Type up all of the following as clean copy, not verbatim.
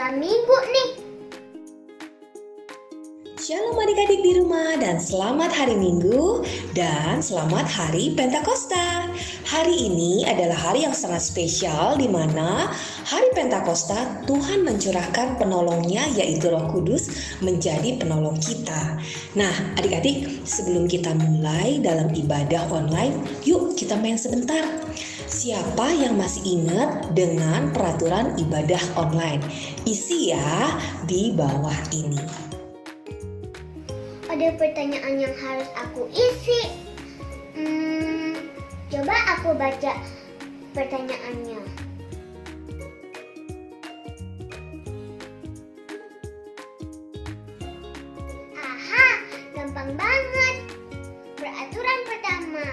malam minggu nih. Shalom adik-adik di rumah dan selamat hari Minggu dan selamat hari Pentakosta. Hari ini adalah hari yang sangat spesial di mana hari Pentakosta Tuhan mencurahkan penolongnya yaitu Roh Kudus menjadi penolong kita. Nah adik-adik, sebelum kita mulai dalam ibadah online, yuk kita main sebentar. Siapa yang masih ingat dengan peraturan ibadah online? Isi ya di bawah ini. Ada pertanyaan yang harus aku isi. Coba aku baca pertanyaannya. Aha, gampang banget. Peraturan pertama,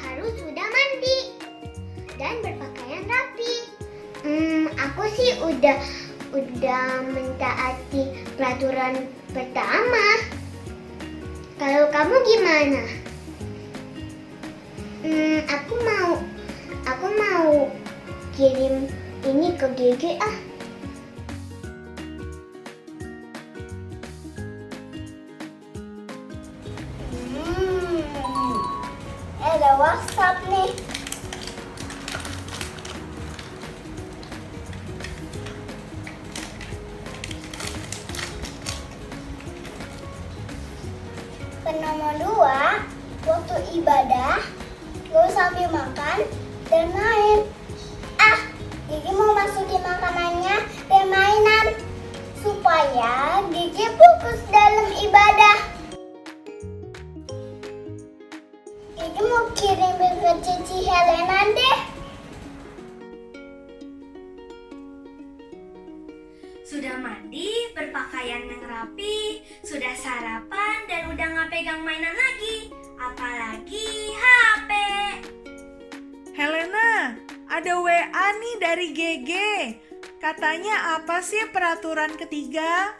harus sudah mandi dan berpakaian rapi. Aku sih udah mentaati peraturan pertama. Kalau kamu gimana? Aku mau kirim ini ke GG ah. Ada WhatsApp nih. Nomor 2, waktu ibadah, gak sambil makan dan main. Gigi mau masukin makanannya dan mainan supaya Gigi fokus dalam ibadah. Gigi mau kirim ke Cici Helena deh. Sudah mandi, berpakaian yang rapi, sudah sarapan dan udah gak pegang mainan lagi, apalagi HP. Helena, ada WA nih dari GG. Katanya apa sih peraturan ketiga?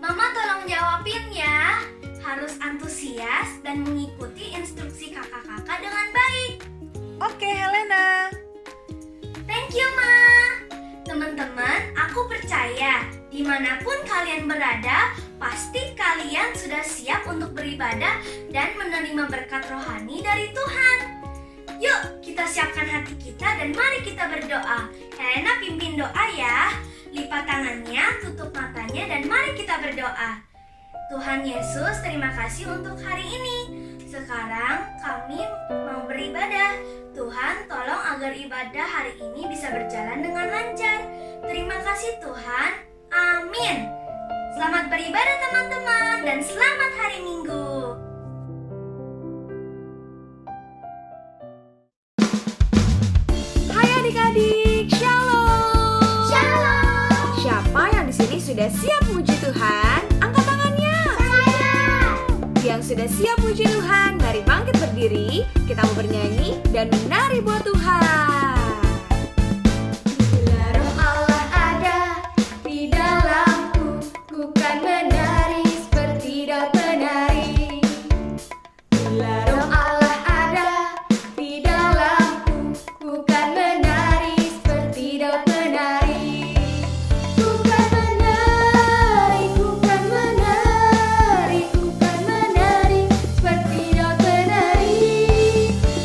Mama tolong jawabin ya. Harus antusias dan mengikuti instruksi kakak-kakak dengan baik. Oke, Helena. Thank you, Ma. Teman-teman, aku percaya dimanapun kalian berada, pasti kalian sudah siap untuk beribadah dan menerima berkat rohani dari Tuhan. Yuk, kita siapkan hati kita dan mari kita berdoa. Helena pimpin doa ya. Lipat tangannya, tutup matanya dan mari kita berdoa. Tuhan Yesus, terima kasih untuk hari ini. Sekarang kami mau beribadah. Tuhan, tolong agar ibadah hari ini bisa berjalan dengan lancar. Terima kasih Tuhan. Amin. Selamat beribadah teman-teman dan selamat hari Minggu. Hai adik-adik, Shalom. Shalom. Siapa yang di sini sudah siap muji Tuhan? Angkat tangannya. Saya. Yang sudah siap muji Tuhan, mari bangkit berdiri. Kita mau bernyanyi dan menari buat Tuhan. Bila Roh Allah ada di dalamku, ku kan menari seperti Daud penari. Bila Roh Allah ada di dalamku, ku kan menari seperti Daud penari. Ku kan menari, ku kan menari, ku kan menari seperti Daud penari.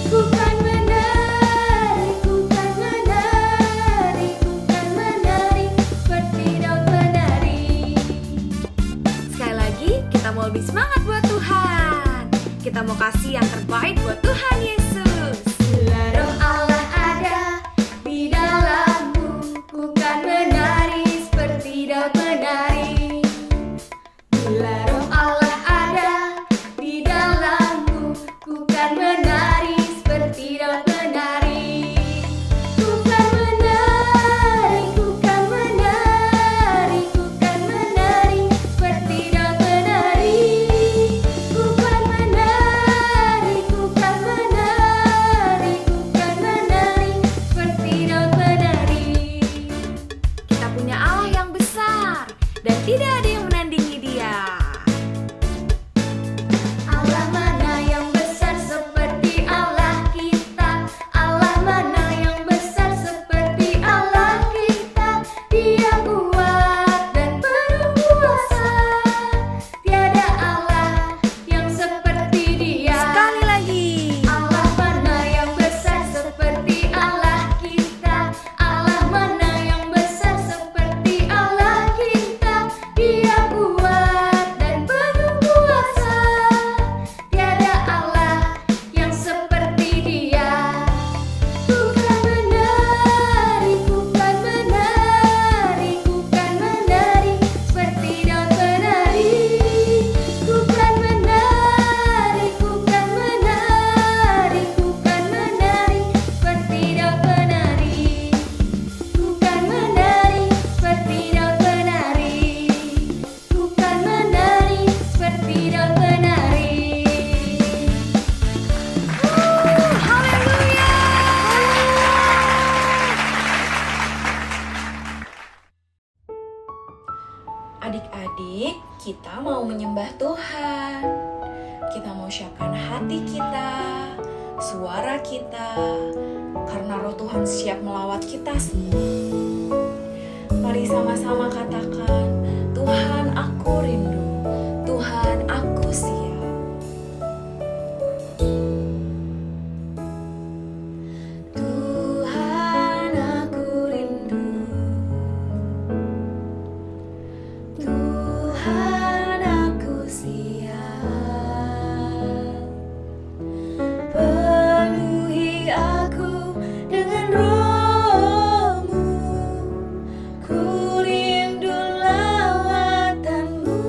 Ku kan menari, ku kan menari, ku kan menari seperti Daud penari. Sekali lagi, kita mau lebih semangat buat Tuhan. Kita mau kasih yang terbaik buat Tuhan Yesus. Bila Roh Allah ada di dalamku, ku kan menari seperti Daud menari. Bila Roh Allah ada di dalamku, ku kan menari seperti Daud menari. Ku kan menari, ku kan menari, ku kan menari seperti Daud menari. Ku kan menari, ku kan menari. mau menyembah Tuhan. Kita mau siapkan hati kita, suara kita, karena roh Tuhan siap melawat kita semua. Mari sama-sama katakan, Tuhan aku rindu, Tuhan aku siap. Tuhan aku rindu, Tuhan aku siap. Penuhi aku dengan roh-Mu, ku rindu lawatan-Mu.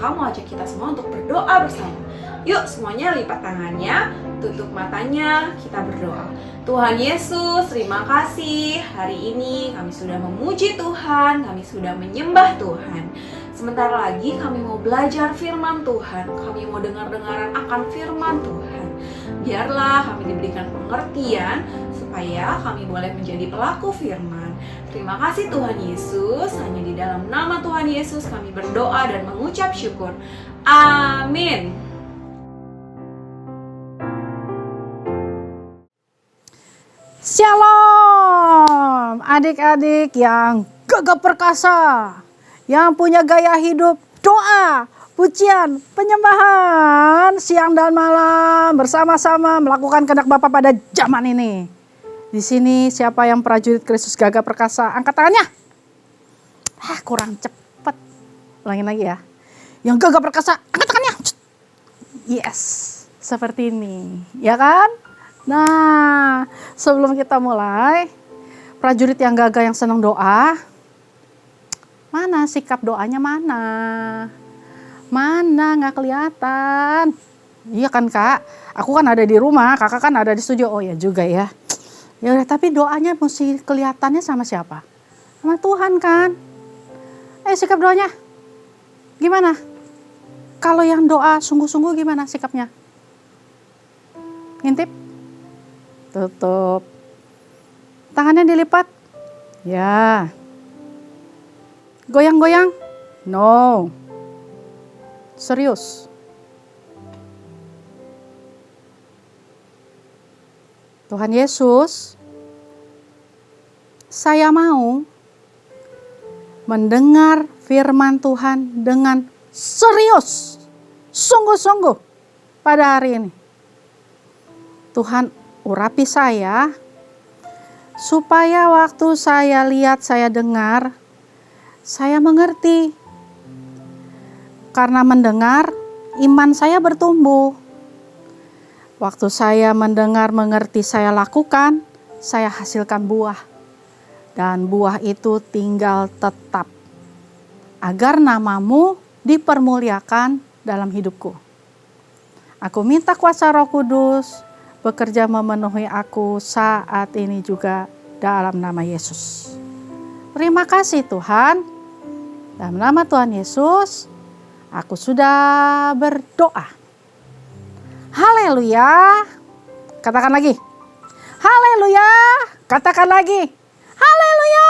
kakak mau ajak kita semua untuk berdoa bersama. Yuk semuanya lipat tangannya, tutup matanya, kita berdoa. Tuhan Yesus, terima kasih. Hari ini kami sudah memuji Tuhan, kami sudah menyembah Tuhan. Sebentar lagi kami mau belajar firman Tuhan, kami mau dengar-dengaran akan firman Tuhan. Biarlah kami diberikan pengertian supaya kami boleh menjadi pelaku firman. Terima kasih Tuhan Yesus, hanya di dalam nama Tuhan Yesus kami berdoa dan mengucap syukur. Amin. Shalom adik-adik yang gagah perkasa, yang punya gaya hidup doa, pujian, penyembahan siang dan malam bersama-sama melakukan kehendak Bapa pada zaman ini. Di sini siapa yang prajurit Kristus gagah perkasa, angkat tangannya. Kurang cepet. Ulangin lagi ya. Yang gagah perkasa, angkat tangannya. Yes, seperti ini, ya kan? Nah, sebelum kita mulai, prajurit yang gagah yang senang doa, mana sikap doanya mana? Mana nggak kelihatan? Iya kan Kak? Aku kan ada di rumah, Kakak kan ada di studio. Oh ya juga ya. Ya udah, tapi doanya mesti kelihatannya sama siapa? Sama Tuhan kan? Sikap doanya gimana? Kalau yang doa sungguh-sungguh gimana sikapnya? Ngintip? Tutup. Tangannya dilipat? Ya. Goyang-goyang? No. Serius. Tuhan Yesus, saya mau mendengar firman Tuhan dengan serius, sungguh-sungguh pada hari ini. Tuhan, urapi saya supaya waktu saya lihat, saya dengar, saya mengerti. Karena mendengar, iman saya bertumbuh. Waktu saya mendengar, mengerti, saya lakukan, saya hasilkan buah. Dan buah itu tinggal tetap. Agar namamu dipermuliakan dalam hidupku. Aku minta kuasa Roh Kudus bekerja memenuhi aku saat ini juga dalam nama Yesus. Terima kasih Tuhan. Dalam nama Tuhan Yesus, aku sudah berdoa. Haleluya. Katakan lagi. Haleluya. Katakan lagi. Haleluya.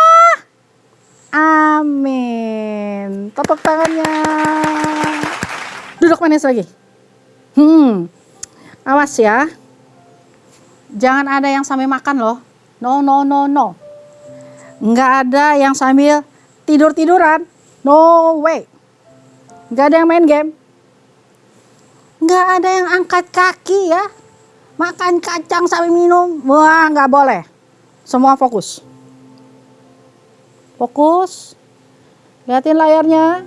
Amin. Tepuk tangannya. Duduk manis lagi. Awas ya. Jangan ada yang sambil makan loh. No. Nggak ada yang sambil tidur-tiduran. No way. Nggak ada yang main game. Nggak ada yang angkat kaki ya. Makan kacang sambil minum. Wah, nggak boleh. Semua fokus. Fokus. Lihatin layarnya.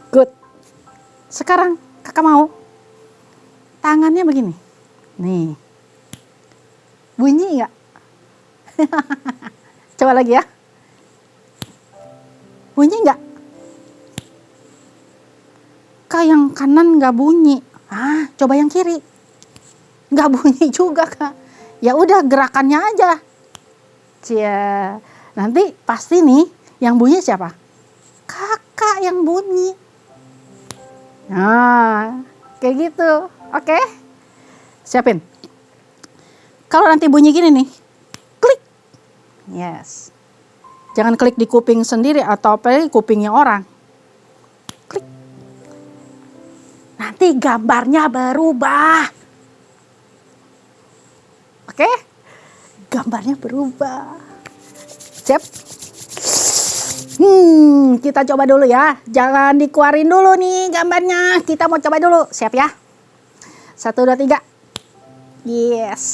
Good. Sekarang kakak mau tangannya begini. Nih. Bunyi nggak? Coba lagi ya. Bunyi nggak? Kak, yang kanan nggak bunyi. Coba yang kiri. Nggak bunyi juga Kak. Ya udah, gerakannya aja. Cia. Nanti pasti nih yang bunyi siapa? Kakak yang bunyi. Nah, kayak gitu. Oke? Siapin. Kalau nanti bunyi gini nih, klik. Yes. Jangan klik di kuping sendiri atau apalagi kupingnya orang. Klik. Nanti gambarnya berubah. Oke? Gambarnya berubah. Siap? Kita coba dulu ya. Jangan dikeluarin dulu nih gambarnya. Kita mau coba dulu. Siap ya? 1, 2, 3. Yes.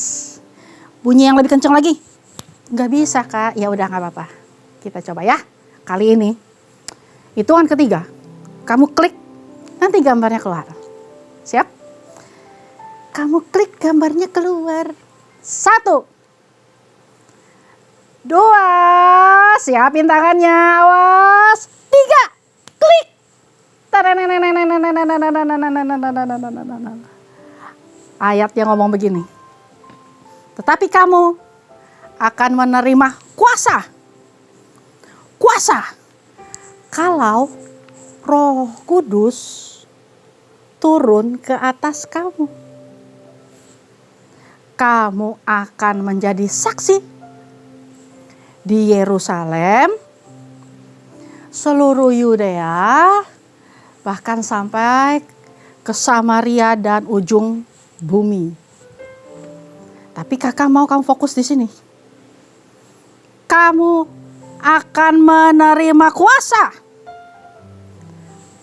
Bunyi yang lebih kencang lagi. Nggak bisa Kak. Ya udah nggak apa-apa. Kita coba ya. Kali ini. Hitungan ketiga. Kamu klik. Nanti gambarnya keluar. Siap? Kamu klik gambarnya keluar. 1. 2. Siapin tangannya. Awas. 3. Klik. Ayat yang ngomong begini. Tetapi kamu akan menerima kuasa. Kuasa. Kalau Roh Kudus turun ke atas kamu. Kamu akan menjadi saksi di Yerusalem, seluruh Yudea, bahkan sampai ke Samaria dan ujung bumi. Tapi kakak mau kamu fokus di sini. Kamu akan menerima kuasa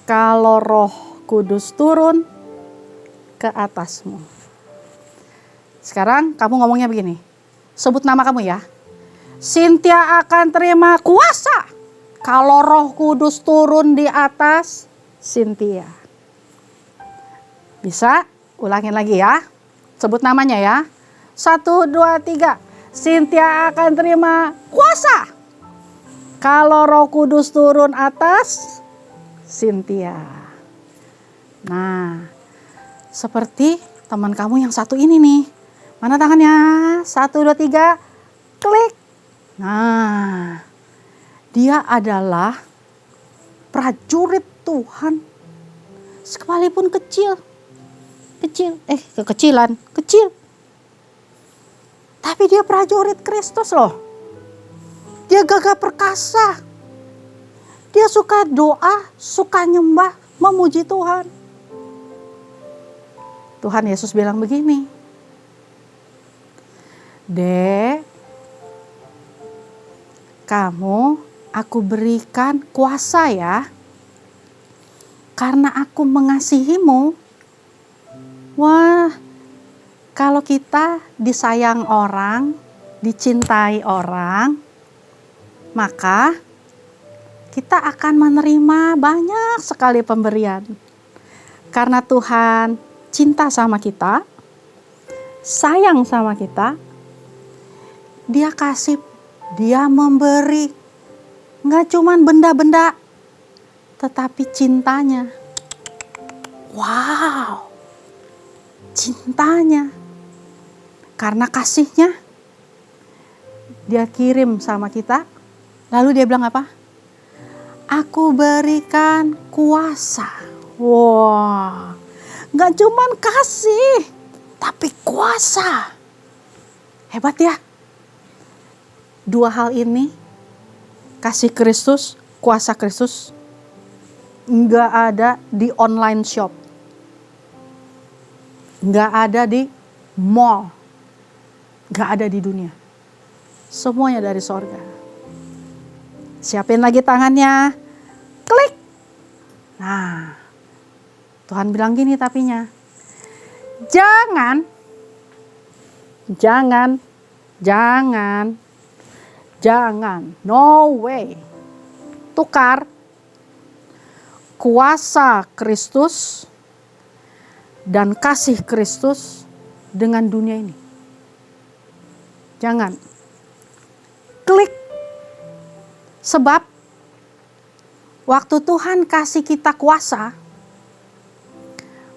kalau Roh Kudus turun ke atasmu. Sekarang kamu ngomongnya begini. Sebut nama kamu ya. Cynthia akan terima kuasa kalau Roh Kudus turun di atas Cynthia. Bisa? Ulangin lagi ya. Sebut namanya ya. 1, 2, 3. Cynthia akan terima kuasa kalau Roh Kudus turun atas Cynthia. Nah, seperti teman kamu yang satu ini nih. Mana tangannya? 1, 2, 3. Klik. Nah, dia adalah prajurit Tuhan. Sekalipun kecil. Kecil. Tapi dia prajurit Kristus loh. Dia gagah perkasa. Dia suka doa, suka nyembah, memuji Tuhan. Tuhan Yesus bilang begini. Dek, kamu aku berikan kuasa ya. Karena aku mengasihimu. Wah, kalau kita disayang orang, dicintai orang, maka kita akan menerima banyak sekali pemberian. Karena Tuhan cinta sama kita, sayang sama kita, Dia kasih, Dia memberi. Nggak cuman benda-benda, tetapi cintanya. Wow, cintanya. Karena kasihnya, Dia kirim sama kita. Lalu Dia bilang apa? Aku berikan kuasa. Wah, nggak cuman kasih, tapi kuasa. Hebat ya. Dua hal ini, kasih Kristus, kuasa Kristus, nggak ada di online shop. Nggak ada di mall. Nggak ada di dunia. Semuanya dari sorga. Siapin lagi tangannya. Klik. Nah, Tuhan bilang gini tapinya. Jangan. No way. Tukar kuasa Kristus dan kasih Kristus dengan dunia ini. Jangan. Klik. Sebab waktu Tuhan kasih kita kuasa,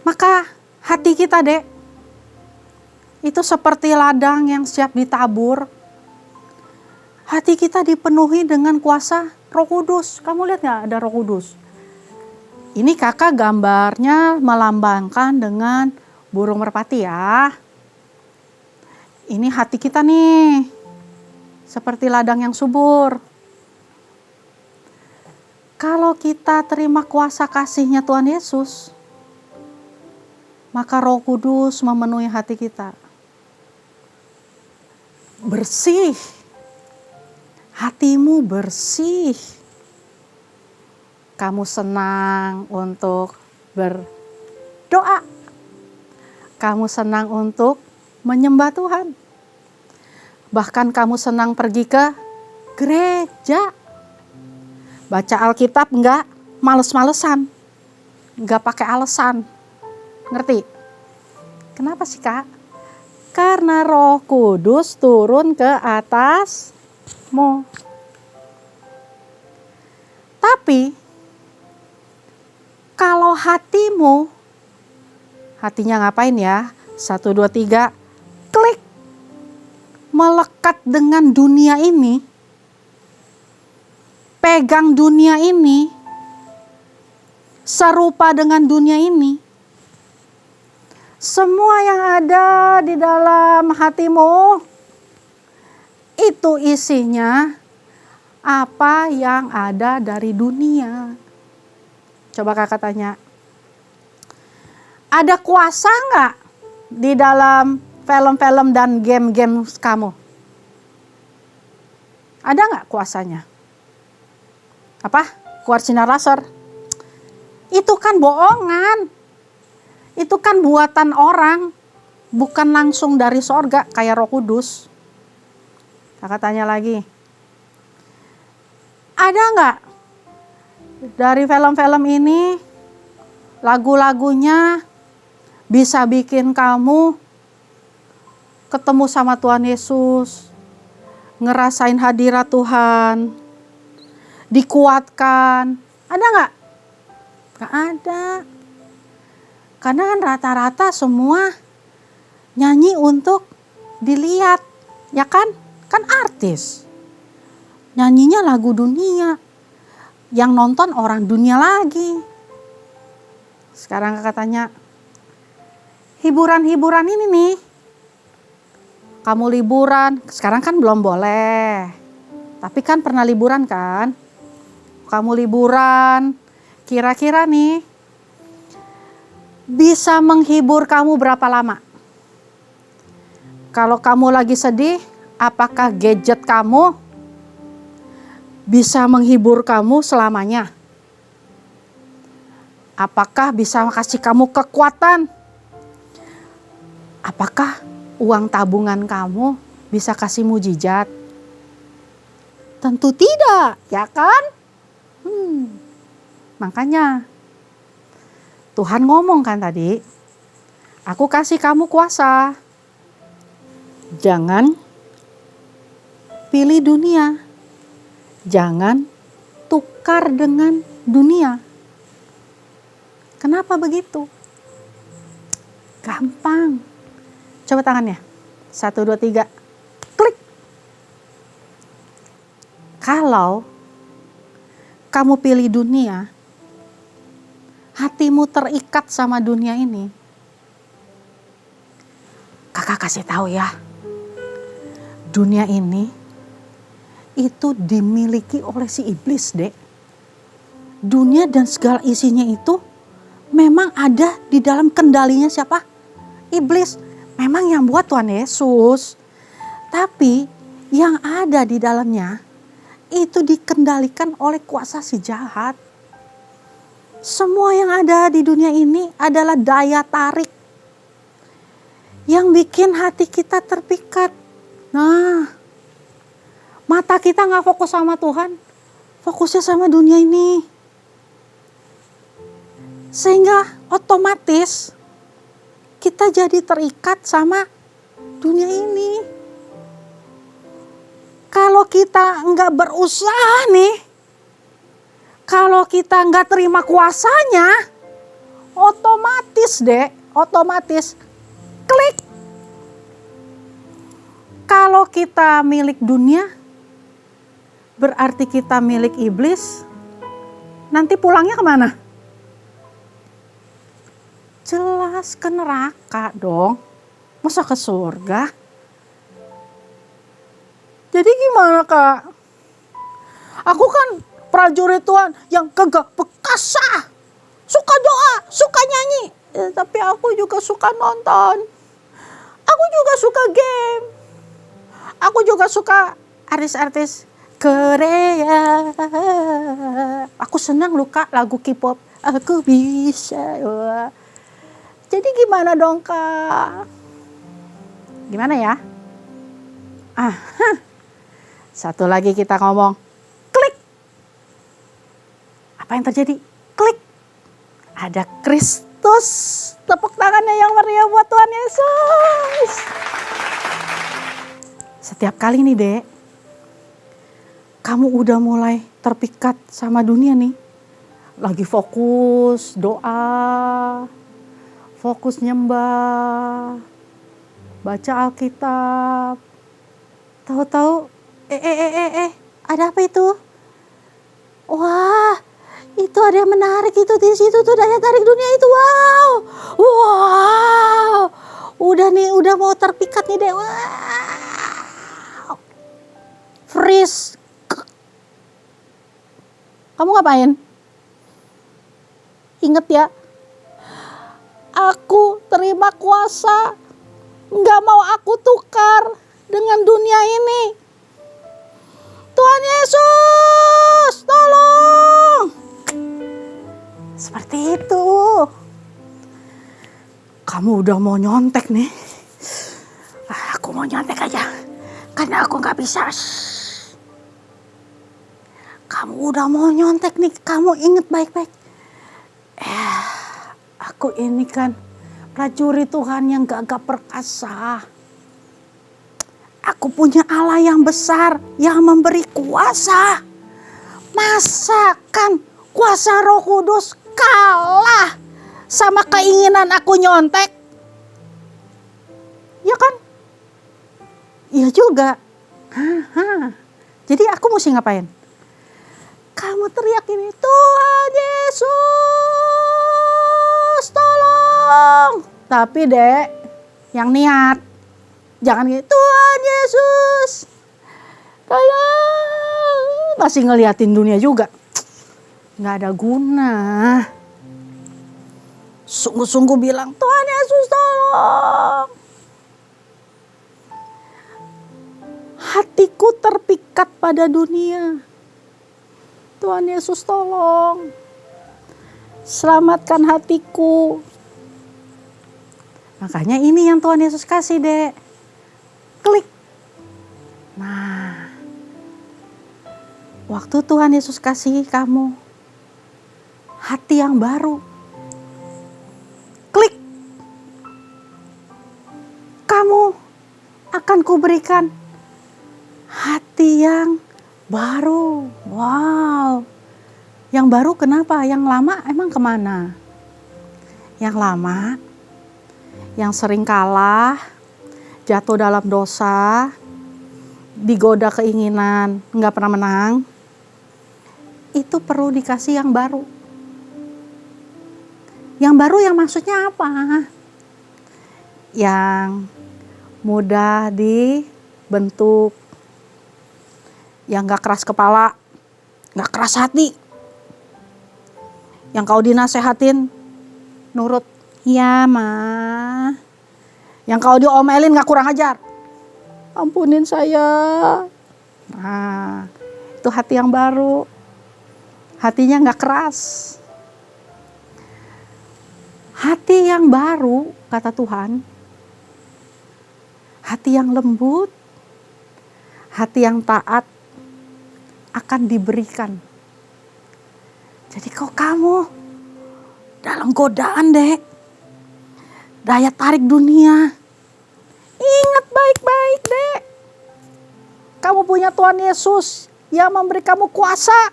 maka hati kita, Dek, itu seperti ladang yang siap ditabur. Hati kita dipenuhi dengan kuasa Roh Kudus. Kamu lihat gak ada Roh Kudus? Ini kakak gambarnya melambangkan dengan burung merpati ya. Ini hati kita nih, seperti ladang yang subur. Kalau kita terima kuasa kasihnya Tuhan Yesus, maka Roh Kudus memenuhi hati kita. Bersih. Hatimu bersih. Kamu senang untuk berdoa. Kamu senang untuk menyembah Tuhan. Bahkan kamu senang pergi ke gereja. Baca Alkitab enggak males-malesan. Enggak pakai alasan. Ngerti? Kenapa sih, Kak? Karena Roh Kudus turun ke atasmu. Tapi Kalau hatinya ngapain ya? 1, 2, 3, klik. Melekat dengan dunia ini. Pegang dunia ini. Serupa dengan dunia ini. Semua yang ada di dalam hatimu, itu isinya apa yang ada dari dunia. Coba kakak tanya, ada kuasa nggak di dalam film-film dan game-game kamu? Ada nggak kuasanya? Apa? Keluar sinar laser? Itu kan bohongan. Itu kan buatan orang. Bukan langsung dari sorga kayak Roh Kudus. Kakak tanya lagi. Ada nggak dari film-film ini lagu-lagunya bisa bikin kamu ketemu sama Tuhan Yesus, ngerasain hadirat Tuhan, dikuatkan? Ada nggak? Nggak ada. Karena kan rata-rata semua nyanyi untuk dilihat, ya kan? Kan artis. Nyanyinya lagu dunia. Yang nonton orang dunia lagi. Sekarang kakak tanya, hiburan-hiburan ini nih, kamu liburan, sekarang kan belum boleh. Tapi kan pernah liburan kan? Kamu liburan, kira-kira nih, bisa menghibur kamu berapa lama? Kalau kamu lagi sedih, apakah gadget kamu bisa menghibur kamu selamanya? Apakah bisa kasih kamu kekuatan? Apakah uang tabungan kamu bisa kasih mujizat? Tentu tidak, ya kan? Makanya Tuhan ngomong kan tadi, aku kasih kamu kuasa. Jangan pilih dunia. Jangan tukar dengan dunia. Kenapa begitu? Gampang. Coba tangannya. 1, 2, 3. Klik. Kalau kamu pilih dunia, hatimu terikat sama dunia ini. Kakak kasih tahu ya. Dunia ini itu dimiliki oleh si iblis, Dek. Dunia dan segala isinya itu memang ada di dalam kendalinya siapa? Iblis. Memang yang buat Tuhan Yesus. Tapi yang ada di dalamnya itu dikendalikan oleh kuasa si jahat. Semua yang ada di dunia ini adalah daya tarik yang bikin hati kita terpikat. Nah, mata kita gak fokus sama Tuhan, fokusnya sama dunia ini. Sehingga otomatis kita jadi terikat sama dunia ini. Kalau kita nggak berusaha nih, kalau kita nggak terima kuasanya, otomatis klik. Kalau kita milik dunia, berarti kita milik iblis. Nanti pulangnya kemana? Jelas ke neraka dong. Masa ke surga? Jadi gimana, Kak? Aku kan prajurit Tuhan yang gagah perkasa. Suka doa, suka nyanyi. Tapi aku juga suka nonton. Aku juga suka game. Aku juga suka artis-artis Korea. Aku senang loh, Kak, lagu K-pop. Aku bisa. Wah. Jadi gimana dong, Kak? Gimana ya? Satu lagi kita ngomong, klik. Apa yang terjadi? Klik. Ada Kristus. Tepuk tangannya yang meriah buat Tuhan Yesus. Setiap kali nih, Dek, kamu udah mulai terpikat sama dunia nih, lagi fokus doa, fokus nyembah, baca Alkitab. Tahu-tahu, ada apa itu? Wah, itu ada yang menarik itu di situ tuh, daya tarik dunia itu. Wow, udah mau terpikat nih deh. Wow, freeze. Kamu ngapain? Ingat ya, aku terima kuasa, nggak mau aku tukar dengan dunia ini. Tuhan Yesus, tolong. Seperti itu. Kamu udah mau nyontek nih. Aku mau nyontek aja, karena aku nggak bisa. Kamu udah mau nyontek nih, kamu inget baik-baik. Aku ini kan prajurit Tuhan yang gagah perkasa. Aku punya Allah yang besar, yang memberi kuasa. Masakan kuasa Roh Kudus kalah sama keinginan aku nyontek? Ya kan? Iya juga. Jadi aku mesti ngapain? Kamu teriak ini, Tuhan Yesus, tolong. Tapi dek, yang niat. Jangan gitu, Tuhan Yesus, tolong. Masih ngeliatin dunia juga. Nggak ada guna. Sungguh-sungguh bilang, Tuhan Yesus tolong. Hatiku terpikat pada dunia. Tuhan Yesus tolong. Selamatkan hatiku. Makanya ini yang Tuhan Yesus kasih dek. Klik. Nah, waktu Tuhan Yesus kasih kamu hati yang baru, klik. Kamu akan kuberikan hati yang baru. Wow. Yang baru kenapa? Yang lama emang kemana? Yang lama, yang sering kalah, jatuh dalam dosa, digoda keinginan, nggak pernah menang, itu perlu dikasih yang baru. Yang baru yang maksudnya apa? Yang mudah dibentuk, yang gak keras kepala, gak keras hati, yang kau dinasehatin nurut, ya ma. Yang kau diomelin gak kurang ajar, ampunin saya. Nah, itu hati yang baru, hatinya gak keras. Hati yang baru, kata Tuhan, hati yang lembut, hati yang taat akan diberikan. Jadi kok kamu dalam godaan dek, daya tarik dunia, ingat baik-baik dek, kamu punya Tuhan Yesus yang memberi kamu kuasa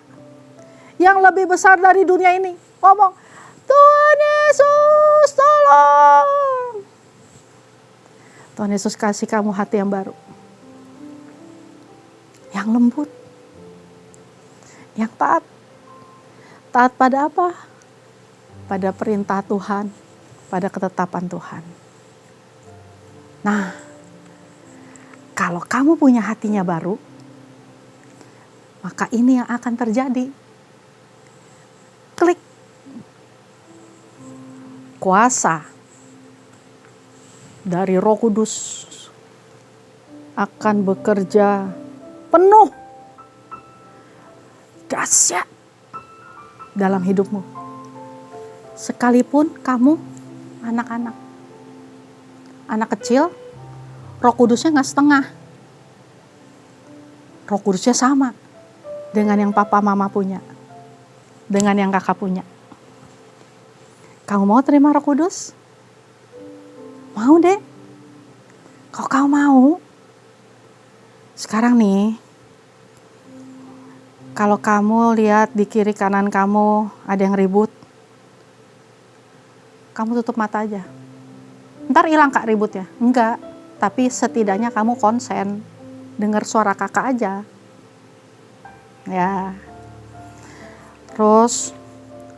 yang lebih besar dari dunia ini. Ngomong, Tuhan Yesus tolong. Tuhan Yesus kasih kamu hati yang baru, yang lembut, yang taat. Taat pada apa? Pada perintah Tuhan, pada ketetapan Tuhan. Nah, kalau kamu punya hatinya baru, maka ini yang akan terjadi. Klik. Kuasa dari Roh Kudus akan bekerja penuh, dahsyat dalam hidupmu. Sekalipun kamu anak-anak, anak kecil, Roh Kudusnya nggak setengah. Roh Kudusnya sama dengan yang papa mama punya, dengan yang kakak punya. Kamu mau terima Roh Kudus? Mau deh. Kalau kamu mau, sekarang nih, Kalau kamu lihat di kiri kanan kamu ada yang ribut, kamu tutup mata aja. Ntar hilang Kak ributnya. Enggak, tapi setidaknya kamu konsen, dengar suara kakak aja. Ya. Terus,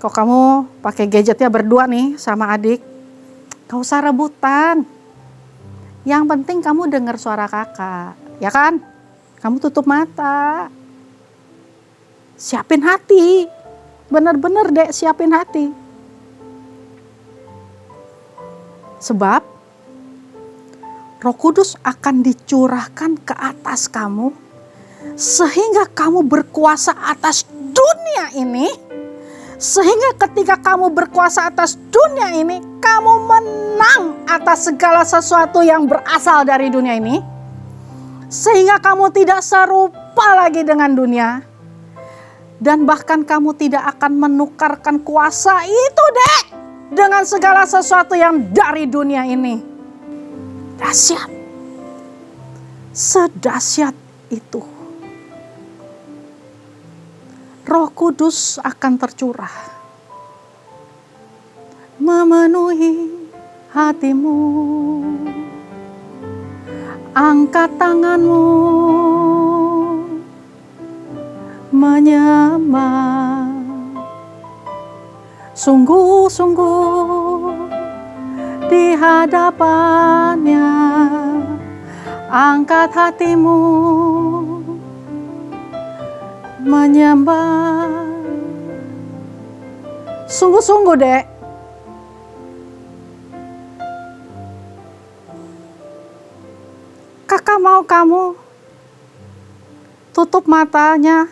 kalau kamu pakai gadgetnya berdua nih sama adik, gak usah rebutan. Yang penting kamu dengar suara kakak, ya kan? Kamu tutup mata. Siapin hati. Bener-bener dek, siapin hati. Sebab Roh Kudus akan dicurahkan ke atas kamu sehingga kamu berkuasa atas dunia ini. Sehingga ketika kamu berkuasa atas dunia ini, kamu menang atas segala sesuatu yang berasal dari dunia ini. Sehingga kamu tidak serupa lagi dengan dunia. Dan bahkan kamu tidak akan menukarkan kuasa itu dek dengan segala sesuatu yang dari dunia ini. Dahsyat. Sedahsyat itu. Roh Kudus akan tercurah. Memenuhi hatimu. Angkat tanganmu. Menyembah, sungguh-sungguh di hadapannya, angkat hatimu, menyembah, sungguh-sungguh dek. Kakak mau kamu tutup matanya,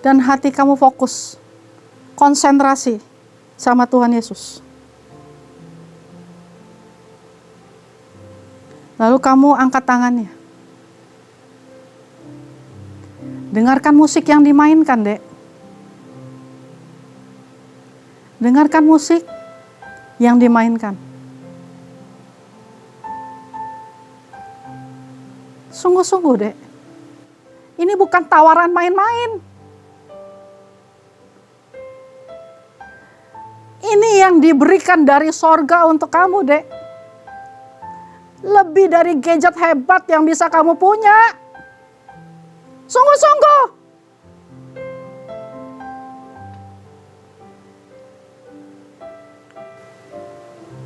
dan hati kamu fokus, konsentrasi sama Tuhan Yesus. Lalu kamu angkat tangannya. Dengarkan musik yang dimainkan, dek. Dengarkan musik yang dimainkan. Sungguh-sungguh, dek. Ini bukan tawaran main-main. Ini yang diberikan dari sorga untuk kamu, dek. Lebih dari gadget hebat yang bisa kamu punya. Sungguh-sungguh.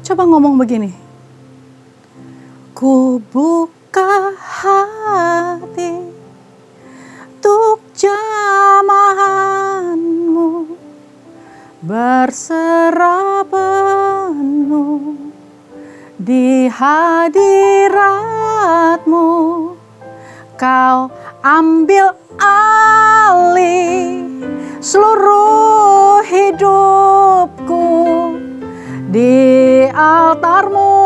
Coba ngomong begini. Ku buka hati untuk jamahanmu. Berserah penuh di hadiratmu, kau ambil alih seluruh hidupku di altarmu,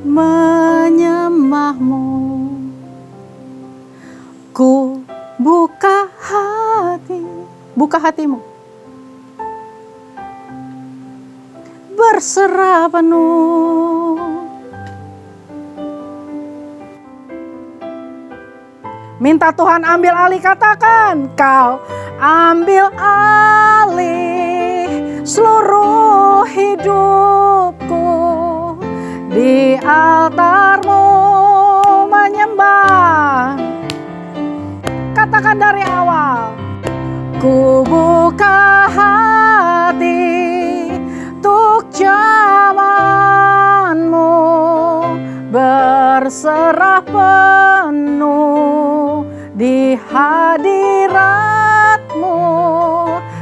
menyembahmu. Ku buka hati, buka hatimu. Berserah penuh. Minta Tuhan ambil alih, katakan, kau ambil alih seluruh hidupku di altarmu, menyembah. Katakan dari awal. Ku buka hati untuk jamanmu, berserah penuh di hadiratmu,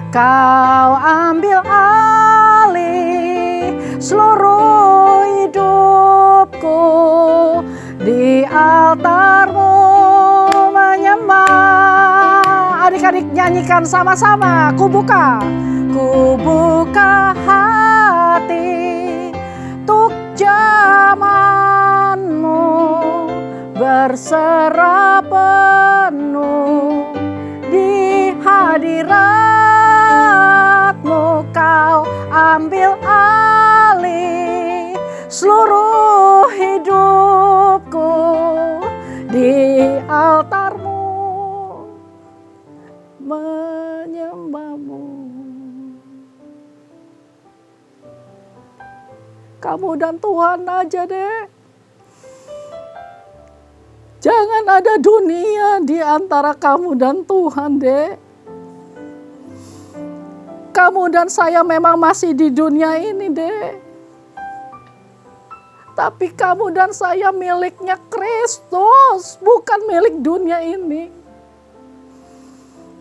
kau ambil alih seluruh hidupku di altarmu, menyembah. Adik-adik nyanyikan sama-sama. Ku buka hati untuk jamanmu, berserah penuh di hadiratmu, kau ambil alih seluruh hidupku di altarmu, kamu dan Tuhan aja deh. Jangan ada dunia di antara kamu dan Tuhan deh. Kamu dan saya memang masih di dunia ini deh. Tapi kamu dan saya miliknya Kristus, bukan milik dunia ini.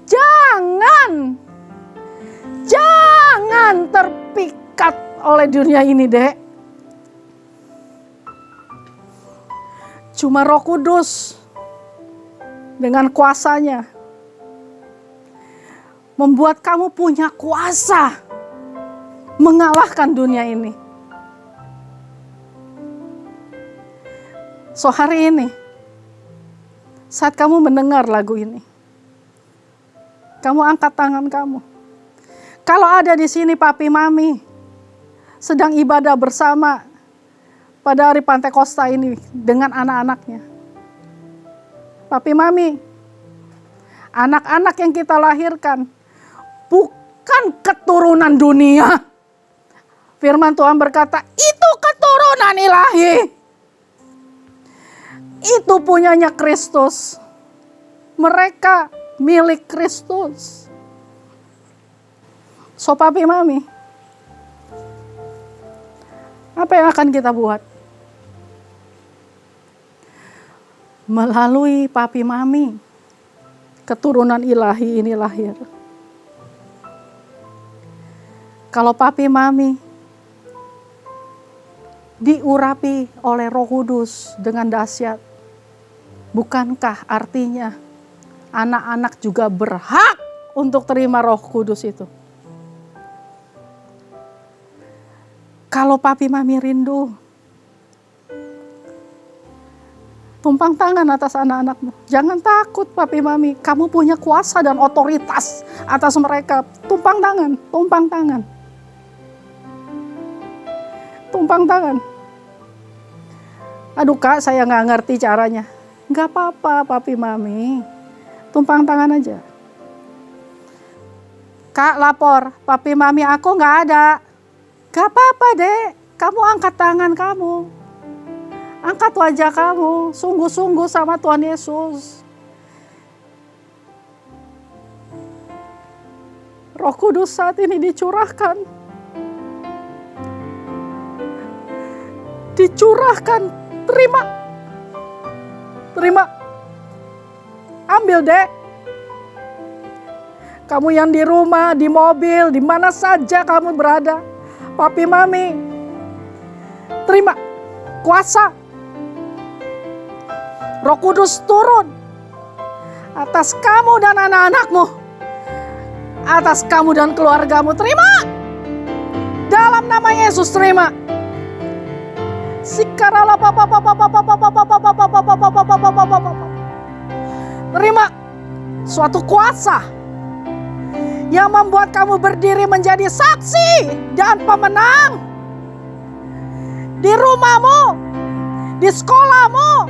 Jangan terpikat oleh dunia ini, Dek. Cuma Roh Kudus dengan kuasanya membuat kamu punya kuasa mengalahkan dunia ini. So hari ini, saat kamu mendengar lagu ini, kamu angkat tangan kamu. Kalau ada di sini papi mami sedang ibadah bersama pada hari Pantekosta ini dengan anak-anaknya. Papi mami, anak-anak yang kita lahirkan bukan keturunan dunia. Firman Tuhan berkata, itu keturunan ilahi. Itu punyanya Kristus. Mereka milik Kristus. So papi mami, apa yang akan kita buat? Melalui papi mami, keturunan ilahi ini lahir. Kalau papi mami diurapi oleh Roh Kudus dengan dahsyat, bukankah artinya anak-anak juga berhak untuk terima Roh Kudus itu? Kalau papi mami rindu, tumpang tangan atas anak-anakmu. Jangan takut papi mami, kamu punya kuasa dan otoritas atas mereka. Tumpang tangan, tumpang tangan. Tumpang tangan. Aduh kak, saya gak ngerti caranya. Gak apa-apa papi mami, tumpang tangan aja. Kak lapor, papi mami aku gak ada. Gak apa-apa dek, kamu angkat tangan kamu. Angkat wajah kamu, sungguh-sungguh sama Tuhan Yesus. Roh Kudus saat ini dicurahkan. Dicurahkan, terima. Terima. Ambil dek. Kamu yang di rumah, di mobil, di mana saja kamu berada. Papi mami, terima kuasa. Roh Kudus turun atas kamu dan anak-anakmu, atas kamu dan keluargamu. Terima. Dalam nama Yesus terima. Terima suatu kuasa yang membuat kamu berdiri menjadi saksi dan pemenang di rumahmu, di sekolahmu,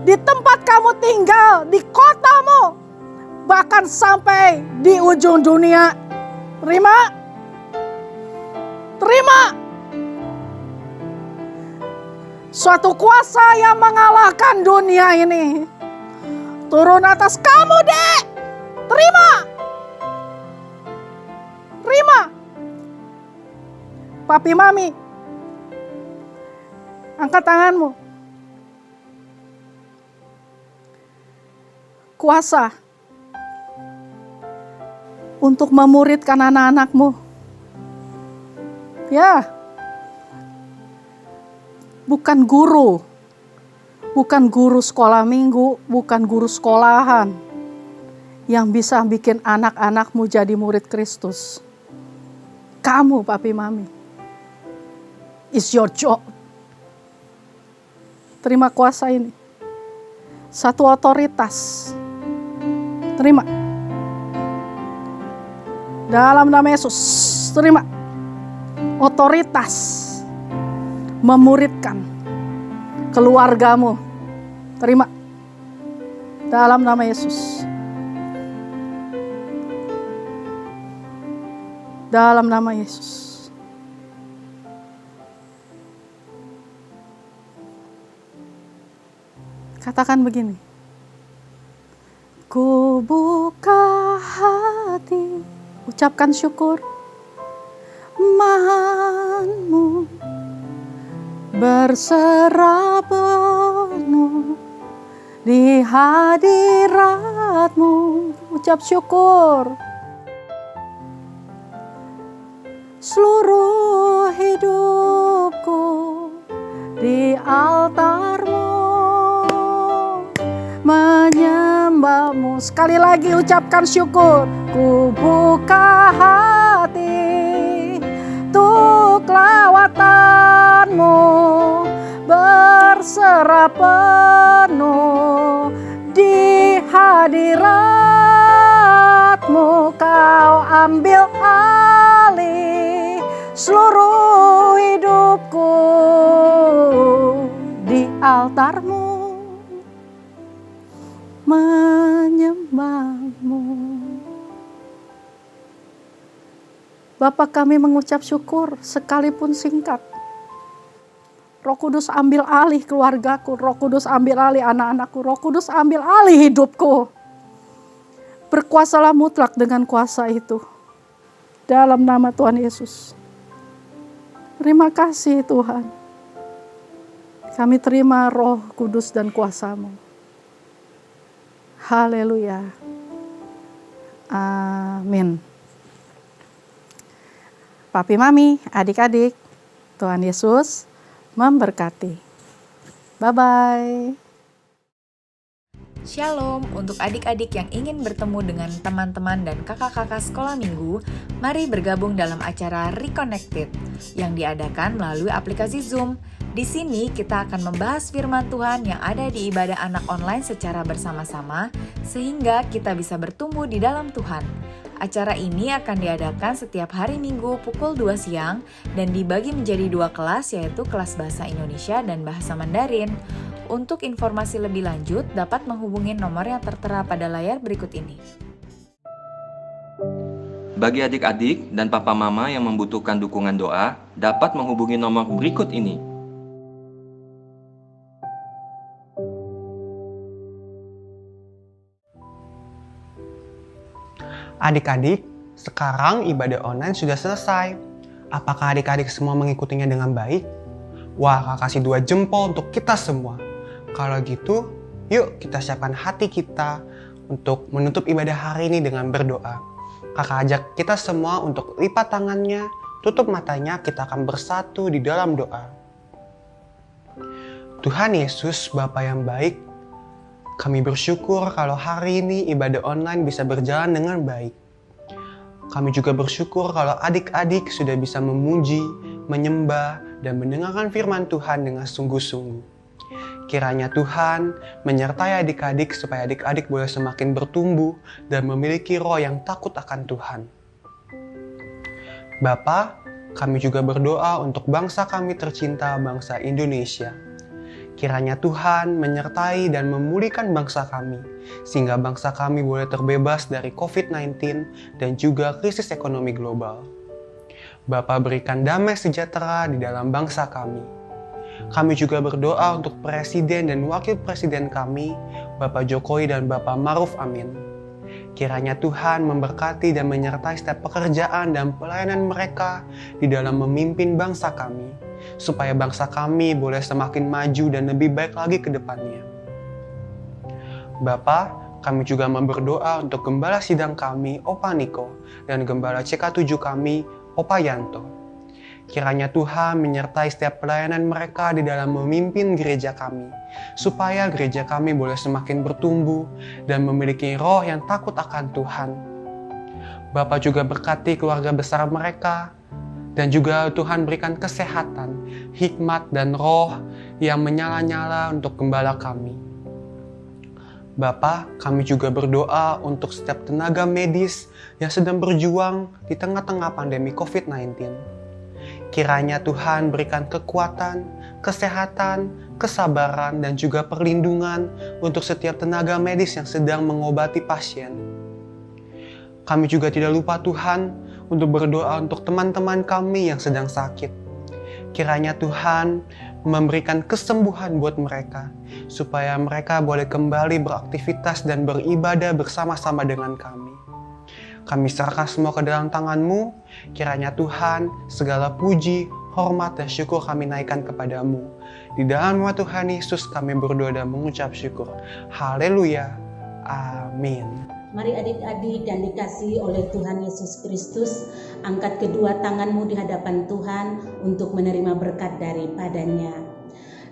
di tempat kamu tinggal, di kotamu, bahkan sampai di ujung dunia. Terima. Terima. Suatu kuasa yang mengalahkan dunia ini turun atas kamu, dek. Terima. Terima. Papi mami, angkat tanganmu. Kuasa untuk memuridkan anak-anakmu. Ya. Bukan guru. Bukan guru sekolah minggu, bukan guru sekolahan yang bisa bikin anak-anakmu jadi murid Kristus. Kamu, papi mami. It's your job. Terima kuasa ini. Satu otoritas. Terima. Dalam nama Yesus, terima. Otoritas memuridkan keluargamu. Terima. Dalam nama Yesus. Dalam nama Yesus. Katakan begini. Ku buka hati, ucapkan syukur. Mahanmu berserah penuh di hadiratmu, ucap syukur. Seluruh hidupku di altarmu menyembahmu. Sekali lagi ucapkan syukur. Ku buka hati untuk lawatanmu, berserah penuh di hadiratmu. Kau ambil alih seluruh hidupku di altarmu, menyembahmu. Bapa, kami mengucap syukur sekalipun singkat. Roh Kudus ambil alih keluargaku, Roh Kudus ambil alih anak-anakku, Roh Kudus ambil alih hidupku. Berkuasalah mutlak dengan kuasa itu. Dalam nama Tuhan Yesus. Terima kasih Tuhan. Kami terima Roh Kudus dan kuasa-Mu. Haleluya. Amin. Papi, Mami, adik-adik, Tuhan Yesus memberkati. Bye-bye. Shalom, untuk adik-adik yang ingin bertemu dengan teman-teman dan kakak-kakak sekolah minggu, mari bergabung dalam acara Reconnected yang diadakan melalui aplikasi Zoom. Di sini kita akan membahas firman Tuhan yang ada di ibadah anak online secara bersama-sama, sehingga kita bisa bertumbuh di dalam Tuhan. Acara ini akan diadakan setiap hari Minggu pukul 2 siang dan dibagi menjadi 2 kelas, yaitu kelas Bahasa Indonesia dan Bahasa Mandarin. Untuk informasi lebih lanjut, dapat menghubungi nomor yang tertera pada layar berikut ini. Bagi adik-adik dan papa mama yang membutuhkan dukungan doa, dapat menghubungi nomor berikut ini. Adik-adik, sekarang ibadah online sudah selesai. Apakah adik-adik semua mengikutinya dengan baik? Wah, Kak kasih 2 jempol untuk kita semua. Kalau gitu, yuk kita siapkan hati kita untuk menutup ibadah hari ini dengan berdoa. Kakak ajak kita semua untuk lipat tangannya, tutup matanya, kita akan bersatu di dalam doa. Tuhan Yesus, Bapa yang baik, kami bersyukur kalau hari ini ibadah online bisa berjalan dengan baik. Kami juga bersyukur kalau adik-adik sudah bisa memuji, menyembah, dan mendengarkan firman Tuhan dengan sungguh-sungguh. Kiranya Tuhan menyertai adik-adik supaya adik-adik boleh semakin bertumbuh dan memiliki roh yang takut akan Tuhan. Bapa, kami juga berdoa untuk bangsa kami tercinta, bangsa Indonesia. Kiranya Tuhan menyertai dan memulihkan bangsa kami, sehingga bangsa kami boleh terbebas dari COVID-19 dan juga krisis ekonomi global. Bapa, berikan damai sejahtera di dalam bangsa kami. Kami juga berdoa untuk Presiden dan Wakil Presiden kami, Bapak Jokowi dan Bapak Maruf Amin. Kiranya Tuhan memberkati dan menyertai setiap pekerjaan dan pelayanan mereka di dalam memimpin bangsa kami, supaya bangsa kami boleh semakin maju dan lebih baik lagi ke depannya. Bapa, kami juga berdoa untuk Gembala Sidang kami, Opa Niko, dan Gembala CK7 kami, Opa Yanto. Kiranya Tuhan menyertai setiap pelayanan mereka di dalam memimpin gereja kami, supaya gereja kami boleh semakin bertumbuh dan memiliki roh yang takut akan Tuhan. Bapa juga berkati keluarga besar mereka, dan juga Tuhan berikan kesehatan, hikmat, dan roh yang menyala-nyala untuk gembala kami. Bapa, kami juga berdoa untuk setiap tenaga medis yang sedang berjuang di tengah-tengah pandemi COVID-19. Kiranya Tuhan berikan kekuatan, kesehatan, kesabaran, dan juga perlindungan untuk setiap tenaga medis yang sedang mengobati pasien. Kami juga tidak lupa Tuhan untuk berdoa untuk teman-teman kami yang sedang sakit. Kiranya Tuhan memberikan kesembuhan buat mereka, supaya mereka boleh kembali beraktivitas dan beribadah bersama-sama dengan kami. Kami serahkan semua ke dalam tangan-Mu, kiranya Tuhan segala puji, hormat dan syukur kami naikkan kepadamu. Di dalam nama Tuhan Yesus kami berdoa dan mengucap syukur. Haleluya. Amin. Mari adik-adik yang dikasihi oleh Tuhan Yesus Kristus, angkat kedua tanganmu di hadapan Tuhan untuk menerima berkat daripadanya.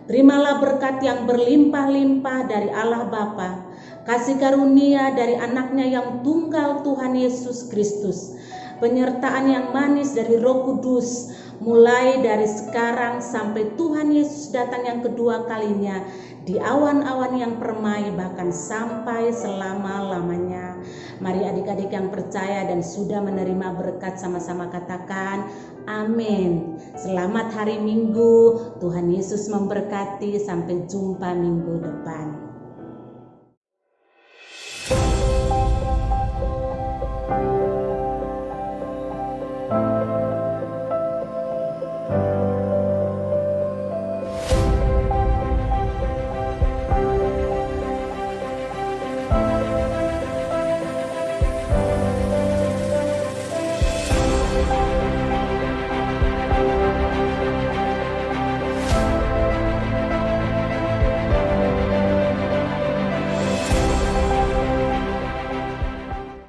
Terimalah berkat yang berlimpah-limpah dari Allah Bapa, kasih karunia dari anaknya yang tunggal Tuhan Yesus Kristus, penyertaan yang manis dari Roh Kudus, mulai dari sekarang sampai Tuhan Yesus datang yang kedua kalinya, di awan-awan yang permai, bahkan sampai selama-lamanya. Mari adik-adik yang percaya dan sudah menerima berkat sama-sama katakan amin. Selamat hari Minggu, Tuhan Yesus memberkati, sampai jumpa minggu depan.